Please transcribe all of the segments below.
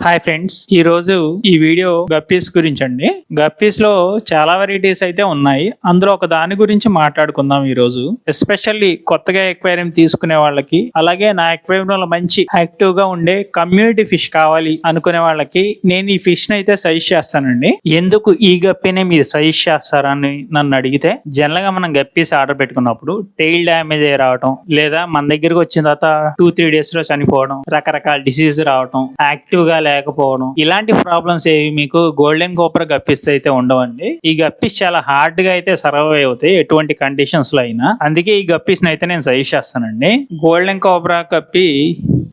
Hi friends, ఈ రోజు ఈ వీడియో గప్పీస్ గురించి అండి. గప్పీస్ లో చాలా వెరైటీస్ అయితే ఉన్నాయి. అందులో ఒక దాని గురించి మాట్లాడుకుందాం ఈ రోజు. ఎస్పెషల్లీ కొత్తగా ఎక్వేరియం తీసుకునే వాళ్ళకి, అలాగే నా ఎక్వేరియంలో మంచి యాక్టివ్ గా ఉండే కమ్యూనిటీ ఫిష్ కావాలి అనుకునే వాళ్ళకి నేను ఈ ఫిష్ ని అయితే సజెస్ట్ చేస్తానండి. ఎందుకు ఈ గప్పీనే మీరు సజెస్ట్ చేస్తారని నన్ను అడిగితే, జనరల్ గా మనం గప్పీస్ ఆర్డర్ పెట్టుకున్నప్పుడు టెయిల్ డ్యామేజ్ అయ్యి రావటం, లేదా మన దగ్గరకు వచ్చిన తర్వాత 2-3 days లో చనిపోవడం, రకరకాల డిసీజ్ రావటం, యాక్టివ్ గా లేకపోవడం, ఇలాంటి ప్రాబ్లమ్స్ ఏవి మీకు గోల్డెన్ కోబ్రా గప్పీస్ అయితే ఉండవండి. ఈ గప్పీస్ చాలా హార్డ్ గా అయితే సర్వైవ్ అవుతాయి ఎటువంటి కండిషన్స్ లో అయినా. అందుకే ఈ గప్పీస్ అయితే నేను సజెస్ట్ చేస్తానండి. Golden cobra guppy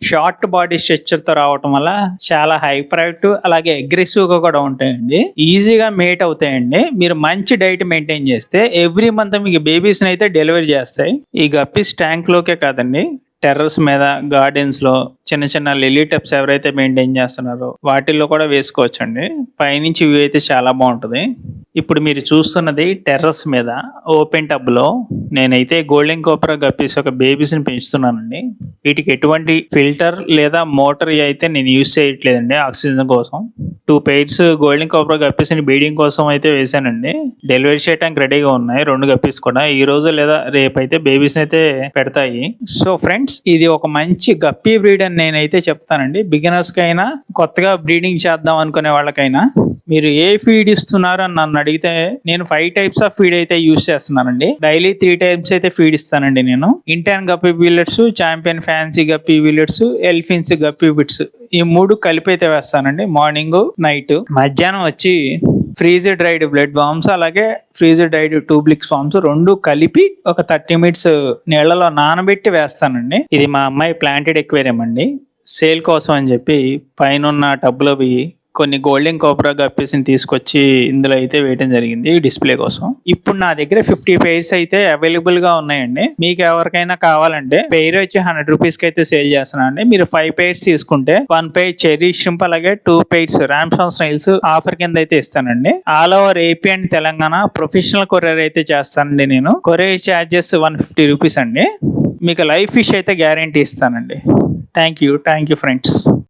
short body structure తో రావటం వల్ల చాలా హైపర్ యాక్టివ్, అలాగే అగ్రెసివ్ గా కూడా ఉంటాయండి. ఈజీగా మేట్ అవుతాయండి. మీరు మంచి డైట్ మెయింటైన్ చేస్తే ఎవ్రీ మంత్ మీకు బేబీస్ అయితే డెలివరీ చేస్తాయి. ఈ గప్పీస్ ట్యాంక్ లోకే కాదండి, టెర్రస్ మీద, గార్డెన్స్ లో చిన్న చిన్న లిల్లీ టబ్స్ ఎవరైతే మెయింటైన్ చేస్తున్నారో వాటిల్లో కూడా వేసుకోవచ్చండి. పైనుంచి వ్యూ అయితే చాలా బాగుంటుంది. ఇప్పుడు మీరు చూస్తున్నది టెర్రస్ మీద ఓపెన్ టబ్ లో నేనైతే గోల్డెన్ కోబ్రా గప్పీస్ ఒక బేబీస్ ని పెంచుతున్నానండి. వీటికి ఎటువంటి ఫిల్టర్ లేదా మోటార్ అయితే నేను యూజ్ చేయట్లేదండి. ఆక్సిజన్ కోసం 2 pairs గోల్డెన్ కోబ్రా గప్పీస్ ని బ్రీడింగ్ కోసం అయితే వేసానండి. డెలివరీ చేయడానికి రెడీగా ఉన్నాయి 2 గప్పీస్ కూడా. ఈ రోజు లేదా రేపు అయితే బేబీస్ అయితే పెడతాయి. సో ఫ్రెండ్స్, ఇది ఒక మంచి గప్పీ బ్రీడ్ అని నేనైతే చెప్తానండి. బిగినర్స్ కైనా, కొత్తగా బ్రీడింగ్ చేద్దాం అనుకునే వాళ్ళకైనా. మీరు ఏ ఫీడ్ ఇస్తున్నారు అని నన్ను అడిగితే, నేను 5 types ఆఫ్ ఫీడ్ అయితే యూజ్ చేస్తున్నానండి. డైలీ 3 times అయితే ఫీడ్ ఇస్తానండి నేను. Intern guppy pellets, champion fancy guppy pellets, elfins guppy bits, ఈ 3 కలిపి అయితే వేస్తానండి. Morning, night. మధ్యాహ్నం వచ్చి ఫ్రీజ్ డ్రైడ్ బ్లడ్ బాంబ్స్, అలాగే ఫ్రీజ్ డ్రైడ్ ట్యూబ్లిక్స్ బాంబ్స్ 2 కలిపి ఒక 30 minutes నీళ్లలో నానబెట్టి వేస్తానండి. ఇది మా అమ్మాయి ప్లాంటెడ్ ఎక్వేరియం అండి. సేల్ కోసం అని చెప్పి పైన టబ్లో కొన్ని గోల్డెన్ కోబ్రా గప్పీస్ ని తీసుకొచ్చి ఇందులో అయితే వేయడం జరిగింది డిస్ప్లే కోసం. ఇప్పుడు నా దగ్గర 50 pairs అయితే అవైలబుల్ గా ఉన్నాయండి. మీకు ఎవరికైనా కావాలంటే పెయిర్ వచ్చి 100 rupees కి అయితే సేల్ చేస్తున్నానండి. మీరు 5 pairs తీసుకుంటే 1 pair చెర్రీ షింప్, అలాగే 2 pairs రామ్సన్ స్నైల్స్ ఆఫర్ కింద అయితే ఇస్తానండి. All over AP and Telangana professional courier అయితే చేస్తానండి నేను. కొరియర్ ఛార్జెస్ 150 rupees అండి. మీకు లైవ్ ఫిష్ అయితే గ్యారంటీ ఇస్తానండి. Thank you friends.